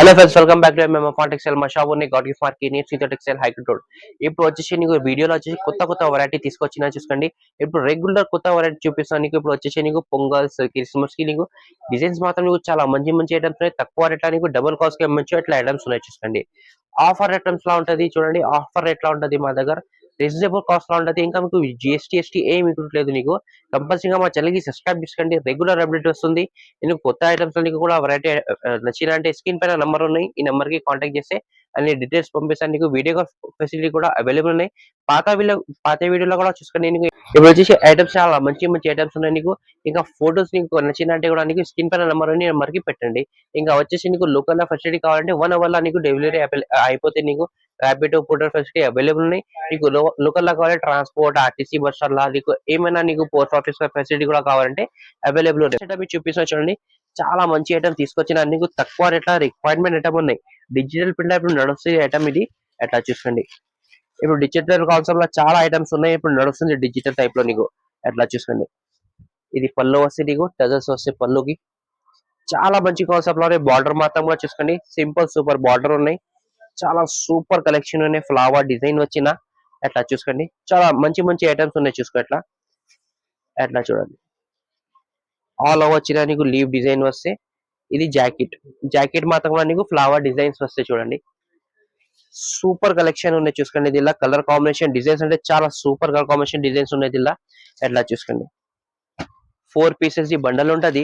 Hello friends, welcome back to MM కాంటెక్స్టైల్. మా shop ఉంది గాడ్ గిఫ్ట్ మార్కెట్ నియర్ సీతో టెక్స్టైల్ హైకోర్ట్ రోడ్. ఇప్పుడు వచ్చేసి నీకు వీడియోలో వచ్చేసి కొత్త వెరైటీ తీసుకొచ్చినా చూసుకోండి. ఇప్పుడు రెగ్యులర్ కొత్త వెరైటీ చూపిస్తాను నీకు. ఇప్పుడు వచ్చేసి నీకు పొంగల్స్, క్రిస్మస్ కి నీకు డిజైన్స్ మాత్రం నీకు చాలా మంచి ఐటమ్స్ ఉన్నాయి. తక్కువ రేట్ నీకు డబుల్ కాస్ట్ కి మంచి అట్లా ఐటమ్స్ ఉన్నాయి చూసుకోండి. ఆఫర్ ఐటమ్స్ లా ఉంటది చూడండి. ఆఫర్ రేట్ లా ఉంటది మా దగ్గర. రీజనబుల్ కాస్ట్ లో ఉంటది. ఇంకా మీకు జిఎస్టీ ఏమి ఇంక్లూడ్ నీకు. కంపల్సరీగా మా ఛానల్ కి సబ్స్క్రైబ్ చేసుకోండి. రెగ్యులర్ అప్డేట్ వస్తుంది. ఎందుకు కొత్త ఐటమ్స్ నీకు కూడా వెరైటీ నచ్చిన అంటే స్క్రీన్ పైన నంబర్ ఉన్నాయి. ఈ నెంబర్ కి కాంటాక్ట్ చేస్తే అన్ని డీటెయిల్స్ పంపిస్తాను. నీకు వీడియో కాల్ ఫెసిలిటీ కూడా అవైలబుల్ ఉన్నాయి. పాత వీడియోలో కూడా చూసుకొని నీకు ఇప్పుడు వచ్చేసి ఐటమ్స్ చాలా మంచి ఐటమ్స్ ఉన్నాయి నీకు. ఇంకా ఫోటోస్ నీకు నచ్చిన అంటే కూడా నీకు స్క్రీన్ పైన నెంబర్ ఉంది, నెంబర్ కి పెట్టండి. ఇంకా వచ్చేసి నీకు లోకల్ ఫెసిలిటీ కావాలంటే 1 hour లో నీకు డెలివరీ అయిపోతే నీకు ర్యాపిడో ఫోటో ఫెసిలిటీ అవైలబుల్ ఉన్నాయి. నీకు లోకల్ లా కావాలి ట్రాన్స్పోర్ట్ ఆర్టీసీ బస్ లా నీకు ఏమైనా నీకు పోస్ట్ ఆఫీస్ ఫెసిలిటీ కూడా కావాలంటే అవైలబుల్ ఉన్నాయి. చూపిస్తున్నా చూడండి. చాలా మంచి ఐటమ్ తీసుకొచ్చిన నీకు తక్కువ రేట్ల రిక్వైర్మెంట్ ఐటమ్ ఉన్నాయి. డిజిటల్ ప్రింట్ ఇప్పుడు నడుస్తుంది ఐటమ్ ఇది. ఎట్లా చూసుకోండి. ఇప్పుడు డిజిటల్ కాన్సెప్ట్ లో చాలా ఐటమ్స్ ఉన్నాయి. ఇప్పుడు నడుస్తుంది డిజిటల్ టైప్ లో నీకు. ఎట్లా చూసుకోండి. ఇది పళ్ళు వస్తే నీకు టజల్స్ వస్తే పళ్ళుకి చాలా మంచి కాన్సెప్ట్ లో బార్డర్ మాత్రం కూడా చూసుకోండి. సింపుల్ సూపర్ బార్డర్ ఉన్నాయి. చాలా సూపర్ కలెక్షన్ ఉన్నాయి. ఫ్లవర్ డిజైన్ వచ్చిన ఎట్లా చూసుకోండి. చాలా మంచి ఐటమ్స్ ఉన్నాయి చూసుకో. ఎట్లా ఎట్లా చూడండి. ఆల్ ఓవర్ వచ్చిన నీకు లీవ్ డిజైన్ వస్తే ఇది జాకెట్ మాత్రం కూడా నీకు ఫ్లవర్ డిజైన్స్ వస్తాయి చూడండి. సూపర్ కలెక్షన్ ఉన్నాయి చూసుకోండి. దీనిలో కలర్ కాంబినేషన్ డిజైన్స్ అంటే చాలా సూపర్ కలర్ కాంబినేషన్ డిజైన్స్ ఉన్నాయి దీనిలో. ఎట్లా చూసుకోండి. 4 పీసెస్ ది బండల్ ఉంటది.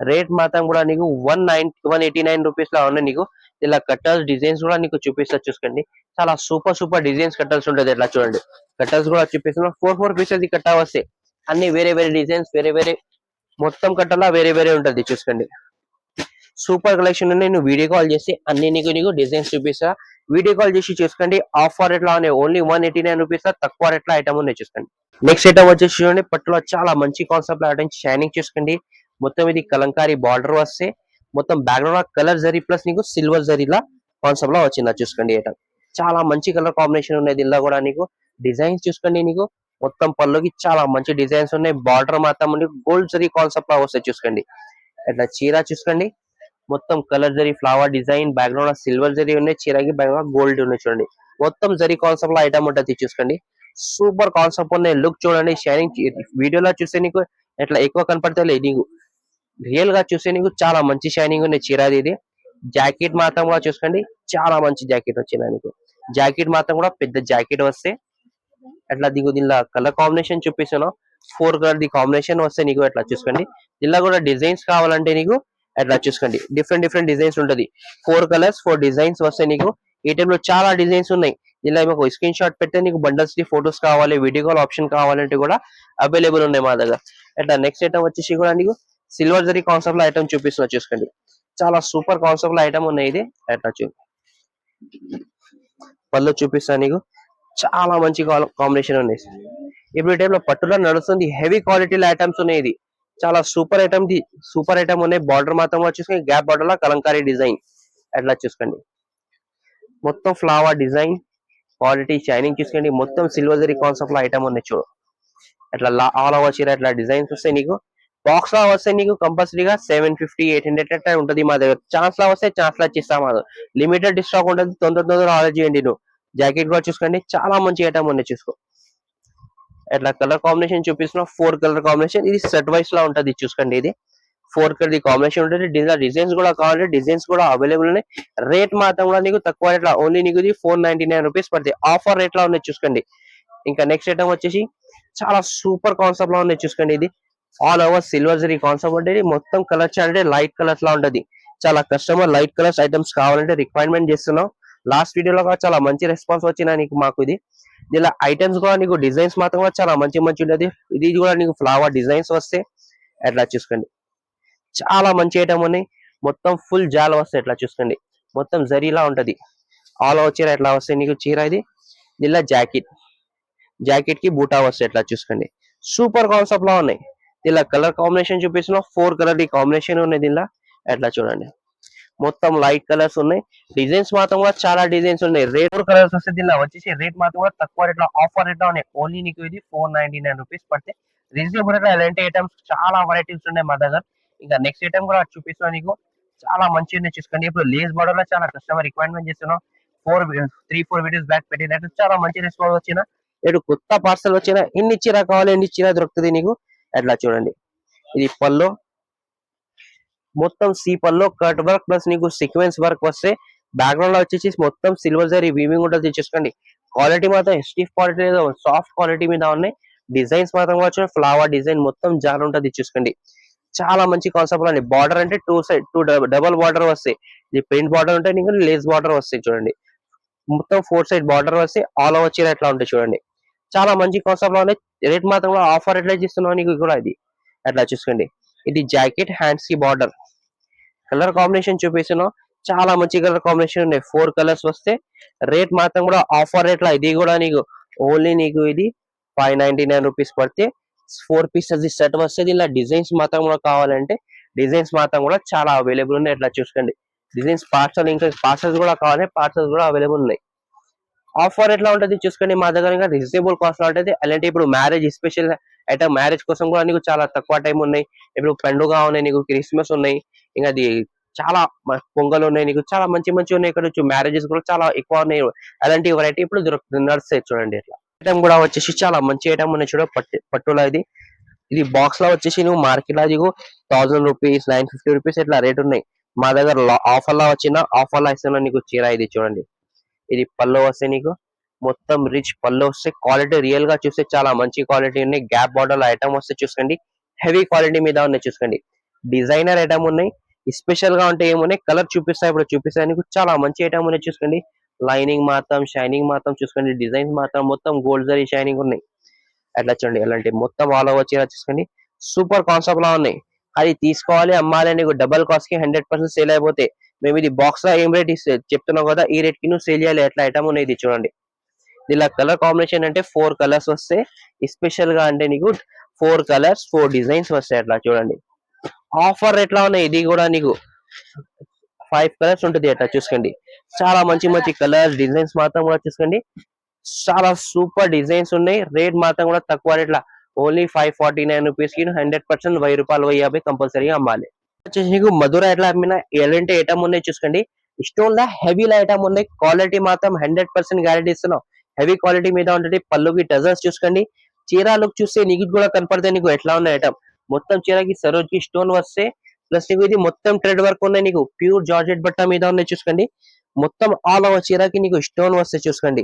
రేట్ మాత్రం కూడా నీకు 189 రూపీస్ లా ఉన్నాయి నీకు. ఇలా కట్టర్స్ డిజైన్స్ కూడా నీకు చూపిస్తా చూసుకోండి. చాలా సూపర్ డిజైన్స్ కట్టర్స్ ఉంటది. ఎట్లా చూడండి. కట్టర్స్ కూడా చూపిస్తున్నా. 4 పీసెస్ ది కట్ట వస్తాయి. అన్ని వేరే డిజైన్స్ వేరే మొత్తం కట్టలా వేరే ఉంటది చూసుకోండి. సూపర్ కలెక్షన్ నేను వీడియో కాల్ చేసి అన్ని నీకు డిజైన్స్ చూపిస్తా. వీడియో కాల్ చేసి చూసుకోండి. ఆఫర్ రేట్ లా ఉన్నాయి. ఓన్లీ 189 రూపీస్ తక్కువ రేట్ లో ఐటమ్ ఉన్నాయి చూసుకోండి. నెక్స్ట్ ఐటమ్ వచ్చేసి చూడండి. పట్టులో చాలా మంచి కాన్సెప్ట్ ఐటమ్ షైనింగ్ చూసుకోండి. మొత్తం ఇది కలంకారీ బార్డర్ వస్తే మొత్తం బ్యాక్గ్రౌండ్ కలర్ జరీ ప్లస్ నీకు సిల్వర్ జరీలా కాన్సెప్ట్ లో వచ్చిందా చూసుకోండి. ఐటమ్ చాలా మంచి కలర్ కాంబినేషన్ ఉన్నాయి. దీనిలో కూడా నీకు డిజైన్స్ చూసుకోండి. నీకు మొత్తం పళ్ళుకి చాలా మంచి డిజైన్స్ ఉన్నాయి. బార్డర్ మాత్రం నీకు గోల్డ్ జరీ కాన్సెప్ట్ లో వస్తాయి చూసుకోండి. ఇట్లా చీర చూసుకోండి. మొత్తం colour zari flower design background silver zari ఉన్నాయి. చీరకి బ్యాక్గ్రౌండ్ గోల్డ్ ఉన్నాయి చూడండి. మొత్తం జరీ కాన్సెప్ట్ లో ఐటమ్ ఉంటుంది చూసుకోండి. సూపర్ కాన్సెప్ట్ ఉన్నాయి. లుక్ చూడండి. షైనింగ్ వీడియోలో చూస్తే నీకు ఎట్లా ఎక్కువ కనపడతాయి. నీకు రియల్ గా చూస్తే నీకు చాలా మంచి షైనింగ్ ఉన్నాయి చీరది ఇది. జాకెట్ మాత్రం కూడా చూసుకోండి. చాలా మంచి జాకెట్ వచ్చింది నీకు. జాకెట్ మాత్రం కూడా పెద్ద జాకెట్ వస్తే అట్లా దీనిలో కలర్ కాంబినేషన్ చూపిస్తాను. 4 కలర్ ది కాంబినేషన్ వస్తే నీకు ఎట్లా చూసుకోండి. ఇలా కూడా డిజైన్స్ కావాలంటే నీకు అట్లా చూసుకోండి. డిఫరెంట్ డిజైన్స్ ఉంటది. 4 కలర్స్ 4 డిజైన్స్ వస్తాయి నీకు. ఈ టైంలో చాలా డిజైన్స్ ఉన్నాయి. ఇలా మీకు స్క్రీన్ షాట్ పెడితే నీకు బండల్స్ కి ఫొటోస్ కావాలి, వీడియో కాల్ ఆప్షన్ కావాలంటే కూడా అవైలబుల్ ఉన్నాయి మా దగ్గర. అట్లా నెక్స్ట్ ఐటమ్ వచ్చేసి కూడా నీకు సిల్వర్ జరీ కాన్సెప్ట్ లో ఐటమ్ చూపిస్తున్నా చూసుకోండి. చాలా సూపర్ కాన్సెప్ట్ లో ఐటమ్ ఉన్నాయి ఇది. అట్లా పళ్ళు చూపిస్తా నీకు. చాలా మంచి కాంబినేషన్ ఉన్నాయి. ఇప్పుడు ఈ టైంలో పట్టులో నడుస్తుంది. హెవీ క్వాలిటీలో ఐటమ్స్ ఉన్నాయి. ఇది చాలా సూపర్ ఐటమ్ ఉన్నాయి. బార్డర్ మాత్రం చూసుకొని గ్యాప్ బార్డర్ లో కలంకారీ డిజైన్ అట్లా చూసుకోండి. మొత్తం ఫ్లవర్ డిజైన్ క్వాలిటీ షైనింగ్ చూసుకోండి. మొత్తం సిల్వర్ జరీ కాన్సెప్ట్ లో ఐటమ్ ఉన్నాయి చూడు. అట్లా ఆల్ ఓవర్ చీర అట్లా డిజైన్స్ వస్తాయి నీకు. బాక్స్ లా వస్తే నీకు కంపల్సరీగా 750 800 అట్లా ఉంటుంది మా దగ్గర. ఛాన్స్ లా వస్తే ఛాన్స్ లా ఇస్తాం. లిమిటెడ్ స్టాక్ ఉంటుంది. తొందర ఆర్డర్ చేయండి. నువ్వు జాకెట్ కూడా చూసుకోండి. చాలా మంచి ఐటమ్ ఉన్నాయి చూసుకో. అట్లా కలర్ కాంబినేషన్ చూపిస్తున్నా. 4 కలర్ కాంబినేషన్ ఇది సెట్ వైస్ లా ఉంటది చూసుకోండి. ఇది 4 కలర్ కాంబినేషన్ ఉంటుంది. డిజైన్స్ కూడా కావాలి. డిజైన్స్ కూడా అవైలబుల్ ఉన్నాయి. రేట్ మాత్రం కూడా నీకు తక్కువ రేట్ లా ఓన్లీ నీకు 499 రూపీస్ పడుతుంది. ఆఫర్ రేట్ లా ఉన్నాయి చూసుకోండి. ఇంకా నెక్స్ట్ ఐటమ్ వచ్చేసి చాలా సూపర్ కాన్సెప్ట్ లా ఉన్నాయి చూసుకోండి. ఇది all over silver zari concept ఉంటుంది. మొత్తం కలర్స్ అంటే లైట్ కలర్స్ లా ఉంటది. చాలా కస్టమర్ లైట్ కలర్స్ ఐటమ్స్ కావాలంటే రిక్వైర్మెంట్ చేస్తున్నాం. లాస్ట్ వీడియోలో కూడా చాలా మంచి రెస్పాన్స్ వచ్చినా నీకు మాకు ఇది. ఇలా ఐటమ్స్ కూడా నీకు డిజైన్స్ మాత్రం కూడా చాలా మంచి ఉంటది. ఇది కూడా నీకు ఫ్లవర్ డిజైన్స్ వస్తే అట్లా చూసుకోండి. చాలా మంచి ఐటమ్ ఉన్నాయి. మొత్తం ఫుల్ జాల్ వస్తాయి. ఎట్లా చూసుకోండి. మొత్తం జరీలా ఉంటది. ఆల్ ఓవర్ చీర ఎట్లా వస్తాయి నీకు. చీర ఇది. ఇలా జాకెట్ కి బూటా వస్తాయి. ఎట్లా చూసుకోండి. సూపర్ కాన్సెప్ట్ లా ఉన్నాయి. ఇలా కలర్ కాంబినేషన్ చూపిస్తున్నా. 4 కలర్ ది కాంబినేషన్ ఉన్నాయి దీనిలో. ఎట్లా చూడండి. మొత్తం లైట్ కలర్స్ ఉన్నాయి. డిజైన్స్ మాత్రం కూడా చాలా డిజైన్స్ ఉన్నాయి. రేట్ కలర్స్ వస్తే దీనిలో వచ్చేసి రేట్ మాత్రం కూడా తక్కువ రేట్ లో ఆఫర్ రేట్ లో ఉన్నాయి. ఓన్లీ నీకు ఇది 499 రూపీస్ పడితే రీజనబుల్ రేట్. అలాంటి ఐటమ్స్ చాలా వెరైటీస్ ఉన్నాయి మా దగ్గర. ఇంకా నెక్స్ట్ ఐటమ్ కూడా చూపిస్తున్నా నీకు. చాలా మంచిగా ఉన్నాయి చూసుకోండి. ఇప్పుడు లేస్ బార్డర్ లో చాలా కస్టమర్ రిక్వైర్మెంట్ చేస్తున్నాం. 4 వీడియోస్ బ్యాక్ పెట్టినట్టు చాలా మంచి రెస్పాన్స్ వచ్చిన ఇటు కొత్త పార్సల్ వచ్చిన ఎన్ని చీర కావాలి ఎన్ని చీర దొరుకుతుంది నీకు. ఎట్లా చూడండి, ఇది పల్లో మొత్తం సి పల్లో కట్ వర్క్ ప్లస్ నీకు సీక్వెన్స్ వర్క్ వస్తే బ్యాక్గ్రౌండ్ లో వచ్చేసి మొత్తం సిల్వర్ జరీ వీవింగ్ ఉంటుంది చూసుకోండి. క్వాలిటీ మాత్రం స్టిఫ్ క్వాలిటీ సాఫ్ట్ క్వాలిటీ మీద ఉన్నాయి. డిజైన్స్ మాత్రం వచ్చి ఫ్లవర్ డిజైన్ మొత్తం జాన్ ఉంటుంది చూసుకోండి. చాలా మంచి కాన్సెప్ట్ అండి. బార్డర్ అంటే టూ డబల్ బార్డర్ వస్తాయి. ఇది ప్రింట్ బార్డర్ ఉంటాయి, ఇంకా లేస్ బార్డర్ వస్తాయి చూడండి. మొత్తం 4 సైడ్ బార్డర్ వస్తే ఆల్ ఓవర్ చీర ఎట్లా ఉంటాయి చూడండి. చాలా మంచి కాన్సెప్ట్ లో ఉన్నాయి. రేట్ మాత్రం కూడా ఆఫర్ ఎట్లా చేస్తున్నావు నీకు కూడా ఇది అట్లా చూసుకోండి. ఇది జాకెట్ హ్యాండ్స్ కి బార్డర్ కలర్ కాంబినేషన్ చూపిస్తున్నాం. చాలా మంచి కలర్ కాంబినేషన్ ఉన్నాయి. 4 కలర్స్ వస్తే రేట్ మాత్రం కూడా ఆఫర్ రేట్ లా ఇది కూడా నీకు ఓన్లీ నీకు ఇది 599 రూపీస్ పడితే 4 పీసెస్ సెట్ వస్తుంది. ఇలా డిజైన్స్ మాత్రం కూడా కావాలంటే డిజైన్స్ మాత్రం కూడా చాలా అవైలబుల్ ఉన్నాయి. ఇట్లా చూసుకోండి డిజైన్స్ పార్సల్, ఇంకా పార్సల్స్ కూడా కావాలి, పార్సల్స్ కూడా అవైలబుల్ ఉన్నాయి. ఆఫర్ ఎట్లా ఉంటుంది చూసుకోండి. మా దగ్గర ఇంకా రీజనబుల్ కాస్ట్ లో ఉంటుంది. అలాంటి ఇప్పుడు మ్యారేజ్ స్పెషల్ ఐటమ్ మ్యారేజ్ కోసం కూడా నీకు చాలా తక్కువ టైం ఉన్నాయి. ఇప్పుడు పండుగ ఉన్నాయి, నీకు క్రిస్మస్ ఉన్నాయి, ఇంకా అది చాలా పొంగల్ ఉన్నాయి, నీకు చాలా మంచి మంచి ఉన్నాయి. ఇక్కడ మ్యారేజెస్ కూడా చాలా ఎక్కువ ఉన్నాయి. అలాంటి వెరైటీ ఇప్పుడు నడుస్తాయి చూడండి. ఇట్లా ఐటమ్ కూడా వచ్చేసి చాలా మంచి ఐటమ్ ఉన్నాయి చూడ. పట్టులో ఇది ఇది బాక్స్ లో వచ్చేసి నువ్వు మార్కెట్ లో నీకు 1000 రూపీస్ 950 రూపీస్ ఇట్లా రేట్ ఉన్నాయి. మా దగ్గర ఆఫర్ లో వచ్చిన ఆఫర్ లో ఇస్తున్నా నీకు చీర ఇది చూడండి. ఇది పల్లో వస్తే నీకు మొత్తం రిచ్ పల్లో వస్తే క్వాలిటీ రియల్ గా చూస్తే చాలా మంచి క్వాలిటీ ఉన్నాయి. గ్యాప్ బార్డర్ లో ఐటమ్ వస్తే చూసుకోండి, హెవీ క్వాలిటీ మీద ఉన్నాయి చూసుకోండి. డిజైనర్ ఐటమ్ ఉన్నాయి. స్పెషల్ గా ఉంటే ఏమున్నాయి కలర్ చూపిస్తాయి, ఇప్పుడు చూపిస్తాయి నీకు. చాలా మంచి ఐటమ్ ఉన్నాయి చూసుకోండి. లైనింగ్ మాత్రం షైనింగ్ మాత్రం చూసుకోండి. డిజైన్స్ మాత్రం మొత్తం గోల్డ్ జరీ షైనింగ్ ఉన్నాయి. అట్లా చూడండి, అలాంటి మొత్తం ఆల్ ఓవర్ చీర చూసుకోండి. సూపర్ కాన్సెప్ట్ లా ఉన్నాయి. అది తీసుకోవాలి అమ్మాలి నీకు డబల్ కాస్ట్ కి 100% సేల్ అయిపోతే మేము ఇది బాక్స్ లో ఏం రేట్ ఇస్తే చెప్తున్నావు కదా, ఈ రేట్ కి నువ్వు సేల్ చేయాలి. ఎట్లా ఐటమ్ ఉన్నాయి ఇది చూడండి. ఇలా కలర్ కాంబినేషన్ అంటే 4 కలర్స్ వస్తే స్పెషల్ గా అంటే నీకు 4 కలర్స్ 4 డిజైన్స్ వస్తాయి. అట్లా చూడండి. ఆఫర్ ఎట్లా ఉన్నాయి ఇది కూడా నీకు 5 కలర్స్ ఉంటుంది. అట్లా చూసుకోండి. చాలా మంచి మంచి కలర్స్ డిజైన్స్ మాత్రం కూడా చూసుకోండి. చాలా సూపర్ డిజైన్స్ ఉన్నాయి. రేట్ మాత్రం కూడా తక్కువ రేట్లా ఓన్లీ 549 రూపీస్ కి 100% 1000 రూపాయలు 1050 కంపల్సరీగా అమ్మాలి. వచ్చేసి నీకు మధుర ఎట్లా అమ్మినా ఎలాంటి ఐటమ్ ఉన్నాయి చూసుకోండి. స్టోన్ లా హెవీ ఐటమ్ ఉన్నాయి. క్వాలిటీ మాత్రం 100% గ్యారెంటీ ఇస్తున్నాం. హెవీ క్వాలిటీ మీద ఉంటుంది. పళ్ళుకి టజర్స్ చూసుకోండి. చీర లుక్ చూస్తే నీకు కూడా కనపడతాయి నీకు ఎట్లా ఉన్న ఐటమ్. మొత్తం చీరకి సరోజ్ కి స్టోన్ వస్తే ప్లస్ నీకు ఇది మొత్తం థ్రెడ్ వర్క్ ఉన్నాయి. నీకు ప్యూర్ జార్జెట్ బట్ట మీద ఉన్నాయి చూసుకోండి. మొత్తం ఆల్ ఓవర్ చీరకి నీకు స్టోన్ వస్తే చూసుకోండి.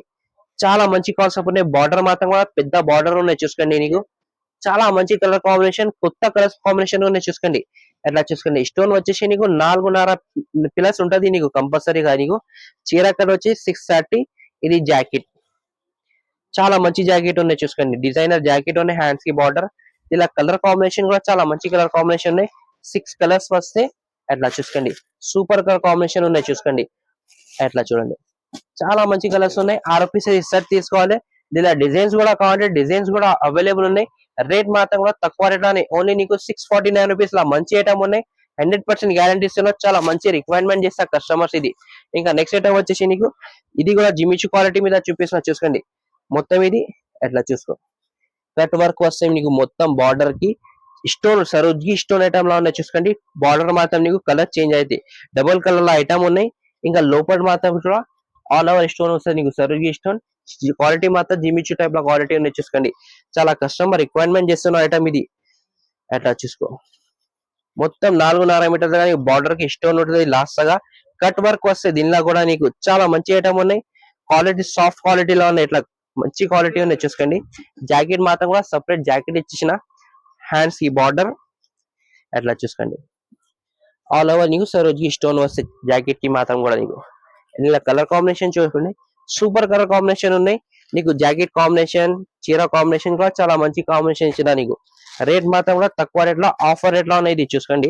చాలా మంచి కాన్సెప్ట్ ఉన్నాయి. బార్డర్ మాత్రం కూడా పెద్ద బార్డర్ ఉన్నాయి చూసుకోండి. నీకు చాలా మంచి కలర్ కాంబినేషన్, కొత్త కలర్స్ కాంబినేషన్ ఉన్నాయి చూసుకోండి. ఎట్లా చూసుకోండి. స్టోన్ వచ్చేసి నీకు 4.5 పిల్లర్స్ ఉంటది నీకు కంపల్సరీగా. నీకు చీర కలర్ వచ్చి 630. ఇది జాకెట్ చాలా మంచి జాకెట్ ఉన్నాయి చూసుకోండి. డిజైనర్ జాకెట్ ఉన్నాయి. హ్యాండ్స్ కి బార్డర్ ఇలా కలర్ కాంబినేషన్ కూడా చాలా మంచి కలర్ కాంబినేషన్ ఉన్నాయి. 6 కలర్స్ వస్తే అట్లా చూసుకోండి. సూపర్ కలర్ కాంబినేషన్ ఉన్నాయి చూసుకోండి. అట్లా చూడండి. చాలా మంచి కలర్స్ ఉన్నాయి. 6 పీసెస్ సెట్ తీసుకోవాలి. ఇలా డిజైన్స్ కూడా కావాలంటే డిజైన్స్ కూడా అవైలబుల్ ఉన్నాయి. రేట్ మాత్రం కూడా తక్కువ రేట్ అని ఓన్లీ నీకు 649 రూపీస్ లా మంచి ఐటమ్ ఉన్నాయి. 100% గ్యారంటీ ఇస్తున్నా. చాలా మంచి రిక్వైర్మెంట్ చేస్తా కస్టమర్స్ ఇది. ఇంకా నెక్స్ట్ ఐటమ్ వచ్చేసి నీకు ఇది కూడా జిమిచు క్వాలిటీ మీద చూపిస్తున్నా చూసుకోండి. మొత్తం ఇది ఎట్లా చూసుకో కట్ వర్క్ వస్తే నీకు మొత్తం బార్డర్ కి స్టోన్ సరోజ్కి స్టోన్ ఐటమ్ లా ఉన్నాయి చూసుకోండి. బార్డర్ మాత్రం నీకు కలర్ చేంజ్ అయితే డబుల్ కలర్ లో ఐటమ్ ఉన్నాయి. ఇంకా లోపల మాత్రం కూడా ఆల్ ఓవర్ స్టోన్ వస్తుంది నీకు సరోజ్కి స్టోన్. క్వాలిటీ మాత్రం జిమిచు టైప్ లో క్వాలిటీ ఉన్నాయి చూసుకోండి. చాలా కస్టమర్ రిక్వైర్మెంట్ చేస్తున్న ఐటమ్ ఇది. అట్లా చూసుకో మొత్తం 4.5 మీటర్ దగ్గర బార్డర్ కి స్టోన్ ఉంటుంది. లాస్ట్ గా కట్ వర్క్ వస్తే దీనిలో కూడా నీకు చాలా మంచి ఐటమ్ ఉన్నాయి. క్వాలిటీ సాఫ్ట్ క్వాలిటీలో ఉన్నాయి. ఇట్లా మంచి క్వాలిటీ ఉన్నాయి చూసుకోండి. జాకెట్ మాత్రం కూడా సపరేట్ జాకెట్ ఇచ్చేసిన హ్యాండ్స్ కి బార్డర్ అట్లా చూసుకోండి. ఆల్ ఓవర్ నీకు సరోజ్కి స్టోన్ వస్తే జాకెట్ కి మాత్రం కూడా నీకు ఇలా కలర్ కాంబినేషన్ చూసుకోండి. సూపర్ కలర్ కాంబినేషన్ ఉన్నాయి. నీకు జాకెట్ కాంబినేషన్ చీర కాంబినేషన్ కూడా చాలా మంచి కాంబినేషన్ ఇచ్చిన నీకు. రేట్ మాత్రం కూడా తక్కువ రేట్ లో ఆఫర్ రేట్ లో ఉన్నాయి చూసుకోండి.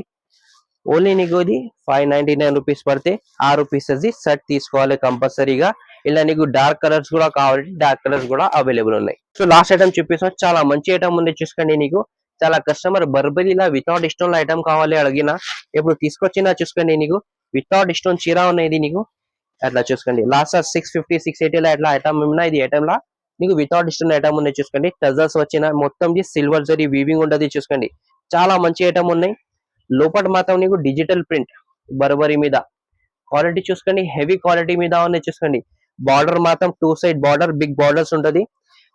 ఓన్లీ నీకు ఇది 599 రూపీస్ పడితే 6 పీసెస్ సెట్ తీసుకోవాలి కంపల్సరీగా. ఇలా నీకు డార్క్ కలర్స్ కూడా కావాలంటే డార్క్ కలర్స్ కూడా అవైలబుల్ ఉన్నాయి. సో లాస్ట్ ఐటమ్ చూపిస్తాం. చాలా మంచి ఐటమ్ ఉంది చూసుకోండి. నీకు చాలా కస్టమర్ బర్బరీలా వితౌట్ స్టోన్ ఐటమ్ కావాలి అడిగినా ఇప్పుడు తీసుకొచ్చినా చూసుకోండి. నీకు వితౌట్ స్టోన్ చీర ఉన్నాయి నీకు అట్లా చూసుకోండి. లాస్ట్ 650 680 లో అట్లా ఐటమ్ ఉన్నా ఇది ఐటమ్ లా నీకు వితౌట్ స్టోన్ ఐటమ్ ఉన్నాయి చూసుకోండి. టజర్స్ వచ్చిన మొత్తం సిల్వర్ జరీ వీవింగ్ ఉంటది చూసుకోండి. చాలా మంచి ఐటమ్ ఉన్నాయి. లోపల మాత్రం నీకు డిజిటల్ ప్రింట్ బర్బరీ మీద క్వాలిటీ చూసుకోండి, హెవీ క్వాలిటీ మీద ఉన్నాయి చూసుకోండి. బార్డర్ మాత్రం 2 సైడ్ బార్డర్, బిగ్ బార్డర్స్ ఉంటది.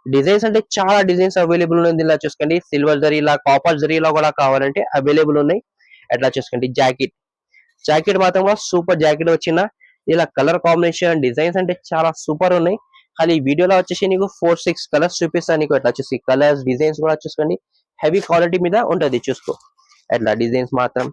డిజైన్స్ అంటే చాలా డిజైన్స్ అవైలబుల్ ఉంది. ఇలా చూసుకోండి, సిల్వర్ జరీలా, కాపర్ జరీలా కూడా కావాలంటే అవైలబుల్ ఉన్నాయి. ఎట్లా చూసుకోండి, జాకెట్ మాత్రం కూడా సూపర్ జాకెట్ వచ్చిన. ఇలా కలర్ కాంబినేషన్ డిజైన్స్ అంటే చాలా సూపర్ ఉన్నాయి. కానీ ఈ వీడియోలో వచ్చేసి నీకు 4-6 కలర్స్ చూపిస్తాను నీకు. ఎట్లా చూసి కలర్స్ డిజైన్స్ కూడా చూసుకోండి, హెవీ క్వాలిటీ మీద ఉంటది చూసుకో. ఎట్లా డిజైన్స్ మాత్రం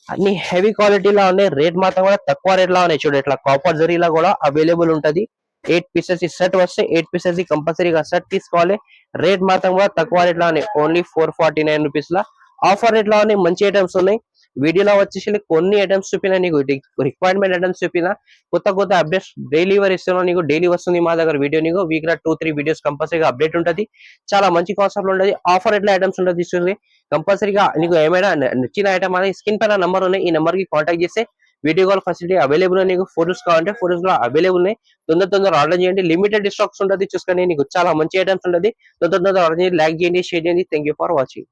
అన్ని హెవీ క్వాలిటీలా ఉన్నాయి. రేట్ మాత్రం కూడా తక్కువ రేట్ లా ఉన్నాయి చూడు. ఇట్లా కాపర్ జరీలా కూడా అవైలబుల్ ఉంటది. 8 పీసెస్ ఈ సెట్ వస్తే 8 పీసెస్ కంపల్సరీగా సెట్ తీసుకోవాలి. రేట్ మాత్రం కూడా తక్కువ రేట్ లా ఉన్నాయి. ఓన్లీ 449 రూపీస్ లా ఆఫర్ రేట్ లా ఉన్నాయి. మంచి ఐటమ్స్ ఉన్నాయి. వీడియోలో వచ్చేసి కొన్ని ఐటమ్స్ చూపినా నీకు, రిక్వైర్మెంట్ ఐటమ్స్ చూపినా. కొత్త అప్డేట్స్ డైలీ ఇస్తున్నా నీకు. డైలీ వస్తుంది మా దగ్గర వీడియో నీకు. వీక్ లో 2-3 వీడియోస్ కంపల్సరీగా అప్డేట్ ఉంటది. చాలా మంచి కాన్సెప్ట్ ఉంటది. ఆఫర్ రేట్ లో ఐటమ్స్ ఉంటుంది చూసి. కంపల్సరీగా నీకు ఏమైనా నచ్చిన ఐటమ్ అనేది స్క్రీన్ పైన నంబర్ ఉన్నాయి, ఈ నెంబర్ కి కాంటాక్ట్ చేస్తే వీడియో కాల్ ఫెసిలిటీ అవైలబుల్ ఉన్నాయి. నీకు ఫోటోస్ కావాలంటే ఫోటోస్ కూడా అవైలబుల్ ఉన్నాయి. తొందర ఆర్డర్ చేయండి. లిమిటెడ్ స్టాక్స్ ఉంటుంది చూసుకొని. నీకు చాలా మంచి ఐటమ్స్ ఉంటుంది. తొందర ఆర్డర్ చేయండి. లైక్ చేయండి, షేర్ చేయండి. Thank you for watching.